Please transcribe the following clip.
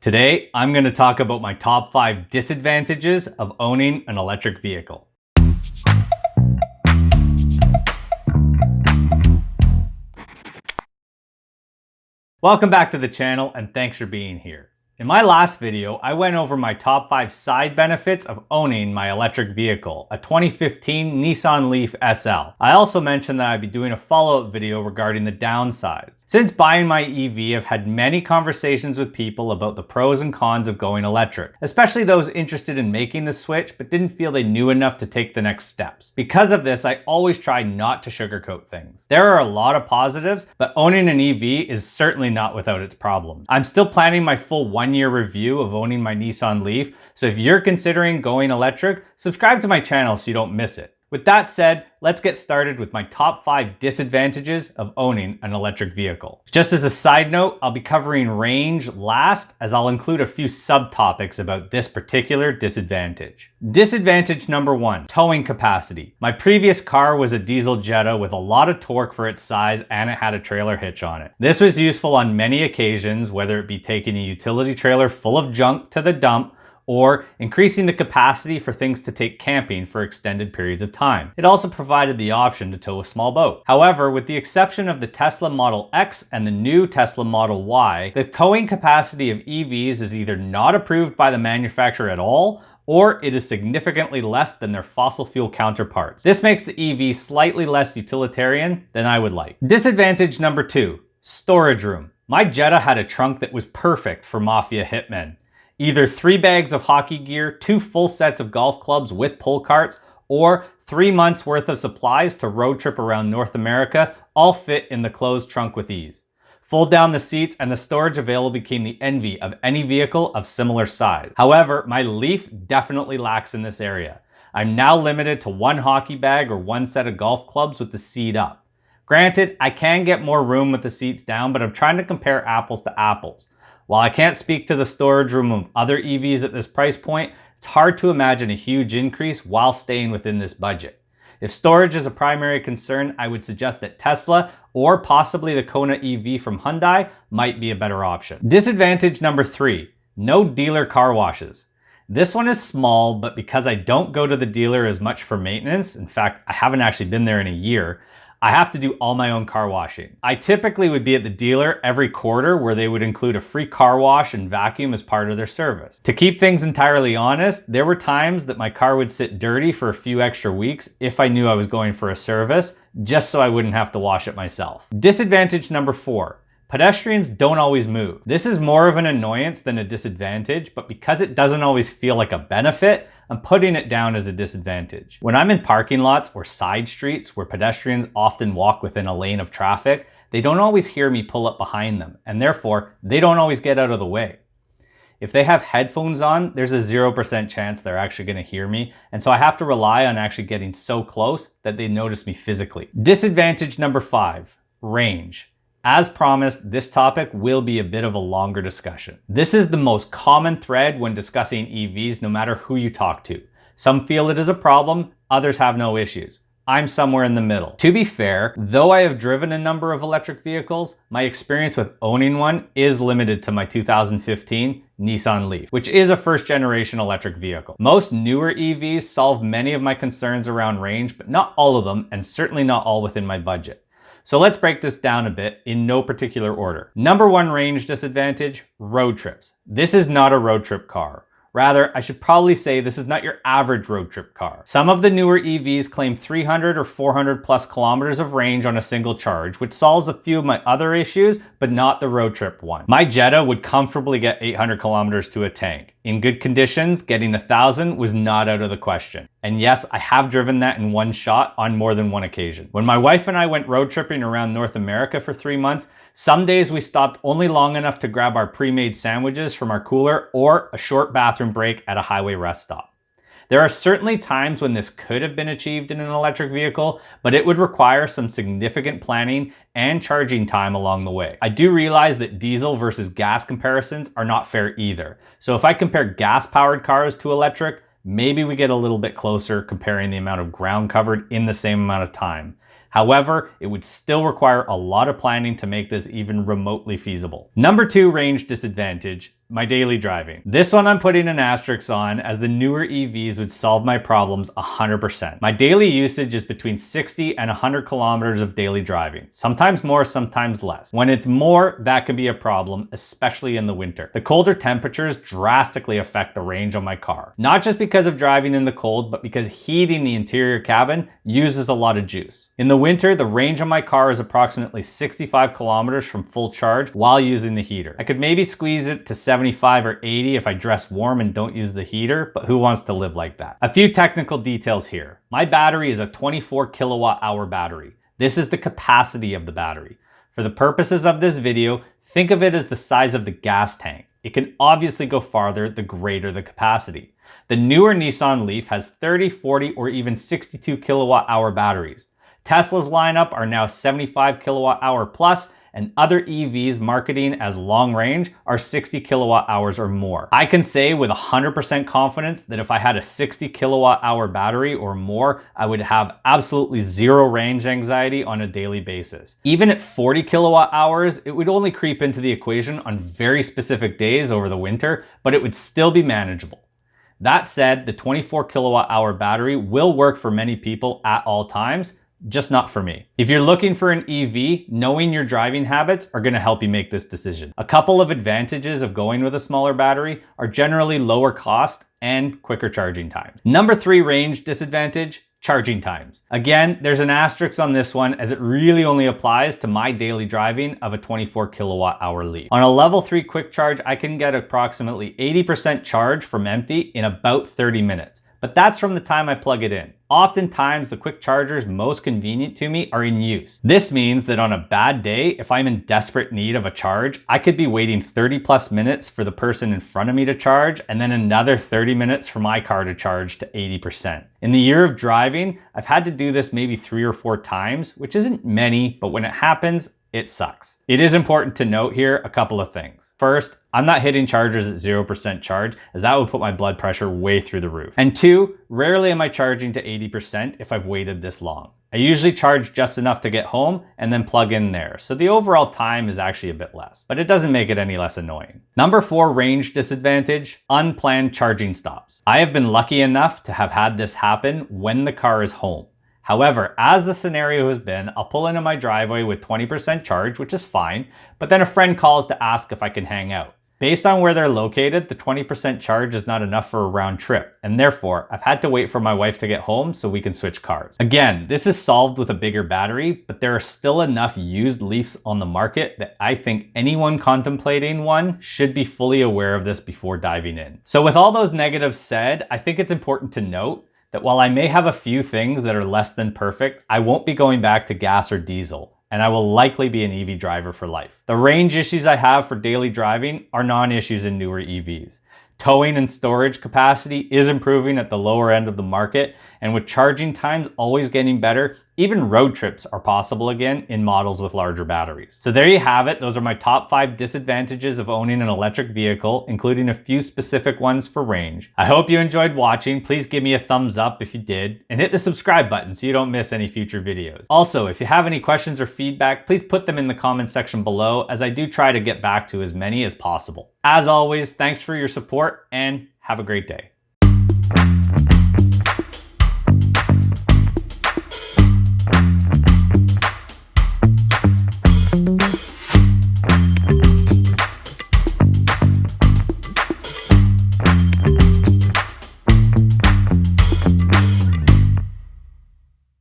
Today, I'm going to talk about my top 5 disadvantages of owning an electric vehicle. Welcome back to the channel and thanks for being here. In my last video, I went over my top 5 side benefits of owning my electric vehicle, a 2015 Nissan Leaf SL. I also mentioned that I'd be doing a follow-up video regarding the downsides. Since buying my EV, I've had many conversations with people about the pros and cons of going electric, especially those interested in making the switch but didn't feel they knew enough to take the next steps. Because of this, I always try not to sugarcoat things. There are a lot of positives, but owning an EV is certainly not without its problems. I'm still planning my full 1-year review of owning my Nissan Leaf, so if you're considering going electric, subscribe to my channel so you don't miss it. With that said, let's get started with my top 5 disadvantages of owning an electric vehicle. Just as a side note, I'll be covering range last, as I'll include a few subtopics about this particular disadvantage. Disadvantage number 1, towing capacity. My previous car was a diesel Jetta with a lot of torque for its size, and it had a trailer hitch on it. This was useful on many occasions, whether it be taking a utility trailer full of junk to the dump, or increasing the capacity for things to take camping for extended periods of time. It also provided the option to tow a small boat. However, with the exception of the Tesla Model X and the new Tesla Model Y, the towing capacity of EVs is either not approved by the manufacturer at all, or it is significantly less than their fossil fuel counterparts. This makes the EV slightly less utilitarian than I would like. Disadvantage number 2, storage room. My Jetta had a trunk that was perfect for mafia hitmen. Either 3 bags of hockey gear, 2 full sets of golf clubs with pull carts, or 3 months worth of supplies to road trip around North America all fit in the closed trunk with ease. Fold down the seats and the storage available became the envy of any vehicle of similar size. However, my Leaf definitely lacks in this area. I'm now limited to 1 hockey bag or 1 set of golf clubs with the seat up. Granted, I can get more room with the seats down, but I'm trying to compare apples to apples. While I can't speak to the storage room of other EVs at this price point, it's hard to imagine a huge increase while staying within this budget. If storage is a primary concern, I would suggest that Tesla or possibly the Kona EV from Hyundai might be a better option. Disadvantage number 3, no dealer car washes. This one is small, but because I don't go to the dealer as much for maintenance, in fact, I haven't actually been there in a year, I have to do all my own car washing. I typically would be at the dealer every quarter where they would include a free car wash and vacuum as part of their service. To keep things entirely honest, there were times that my car would sit dirty for a few extra weeks if I knew I was going for a service, just so I wouldn't have to wash it myself. Disadvantage number 4. Pedestrians don't always move. This is more of an annoyance than a disadvantage, but because it doesn't always feel like a benefit, I'm putting it down as a disadvantage. When I'm in parking lots or side streets where pedestrians often walk within a lane of traffic, they don't always hear me pull up behind them, and therefore, they don't always get out of the way. If they have headphones on, there's a 0% chance they're actually going to hear me, and so I have to rely on actually getting so close that they notice me physically. Disadvantage number 5, range. As promised, this topic will be a bit of a longer discussion. This is the most common thread when discussing EVs, no matter who you talk to. Some feel it is a problem, others have no issues. I'm somewhere in the middle. To be fair, though I have driven a number of electric vehicles, my experience with owning one is limited to my 2015 Nissan Leaf, which is a first-generation electric vehicle. Most newer EVs solve many of my concerns around range, but not all of them, and certainly not all within my budget. So let's break this down a bit in no particular order. Number 1 range disadvantage, road trips. This is not a road trip car. Rather, I should probably say this is not your average road trip car. Some of the newer EVs claim 300 or 400 plus kilometers of range on a single charge, which solves a few of my other issues, but not the road trip one. My Jetta would comfortably get 800 kilometers to a tank. In good conditions, getting 1,000 was not out of the question. And yes, I have driven that in one shot on more than one occasion. When my wife and I went road tripping around North America for 3 months, some days we stopped only long enough to grab our pre-made sandwiches from our cooler or a short bathroom break at a highway rest stop. There are certainly times when this could have been achieved in an electric vehicle, but it would require some significant planning and charging time along the way. I do realize that diesel versus gas comparisons are not fair either. So if I compare gas-powered cars to electric, maybe we get a little bit closer comparing the amount of ground covered in the same amount of time. However, it would still require a lot of planning to make this even remotely feasible. Number 2 range disadvantage, my daily driving. This one I'm putting an asterisk on, as the newer EVs would solve my problems 100%. My daily usage is between 60 and 100 kilometers of daily driving, sometimes more, sometimes less. When it's more, that can be a problem, especially in the winter. The colder temperatures drastically affect the range on my car, not just because of driving in the cold, but because heating the interior cabin uses a lot of juice. In the winter, the range on my car is approximately 65 kilometers from full charge while using the heater. I could maybe squeeze it to 75 or 80 if I dress warm and don't use the heater, but who wants to live like that? A few technical details here. My battery is a 24 kilowatt hour battery. This is the capacity of the battery. For the purposes of this video, think of it as the size of the gas tank. It can obviously go farther the greater the capacity. The newer Nissan Leaf has 30, 40, or even 62 kilowatt hour batteries. Tesla's lineup are now 75 kilowatt hour plus, and other EVs marketing as long range are 60 kilowatt hours or more. I can say with 100% confidence that if I had a 60 kilowatt hour battery or more, I would have absolutely zero range anxiety on a daily basis. Even at 40 kilowatt hours, it would only creep into the equation on very specific days over the winter, but it would still be manageable. That said, the 24 kilowatt hour battery will work for many people at all times, just not for me. If you're looking for an EV, knowing your driving habits are going to help you make this decision. A couple of advantages of going with a smaller battery are generally lower cost and quicker charging times. Number 3 range disadvantage, charging times. Again, there's an asterisk on this one, as it really only applies to my daily driving of a 24 kilowatt hour Leaf. On a level 3 quick charge, I can get approximately 80% charge from empty in about 30 minutes. But that's from the time I plug it in. Oftentimes, the quick chargers most convenient to me are in use. This means that on a bad day, if I'm in desperate need of a charge, I could be waiting 30 plus minutes for the person in front of me to charge, and then another 30 minutes for my car to charge to 80%. In the year of driving, I've had to do this maybe 3 or 4 times, which isn't many, but when it happens, it sucks. It is important to note here a couple of things. First, I'm not hitting chargers at 0% charge, as that would put my blood pressure way through the roof. And 2, rarely am I charging to 80% if I've waited this long. I usually charge just enough to get home and then plug in there, so the overall time is actually a bit less, but it doesn't make it any less annoying. Number 4 range disadvantage, unplanned charging stops. I have been lucky enough to have had this happen when the car is home. However, as the scenario has been, I'll pull into my driveway with 20% charge, which is fine, but then a friend calls to ask if I can hang out. Based on where they're located, the 20% charge is not enough for a round trip, and therefore, I've had to wait for my wife to get home so we can switch cars. Again, this is solved with a bigger battery, but there are still enough used Leafs on the market that I think anyone contemplating one should be fully aware of this before diving in. So with all those negatives said, I think it's important to note that while I may have a few things that are less than perfect, I won't be going back to gas or diesel, and I will likely be an EV driver for life. The range issues I have for daily driving are non-issues in newer EVs. Towing and storage capacity is improving at the lower end of the market, and with charging times always getting better, even road trips are possible again in models with larger batteries. So there you have it. Those are my top 5 disadvantages of owning an electric vehicle, including a few specific ones for range. I hope you enjoyed watching. Please give me a thumbs up if you did, and hit the subscribe button so you don't miss any future videos. Also, if you have any questions or feedback, please put them in the comments section below, as I do try to get back to as many as possible. As always, thanks for your support and have a great day.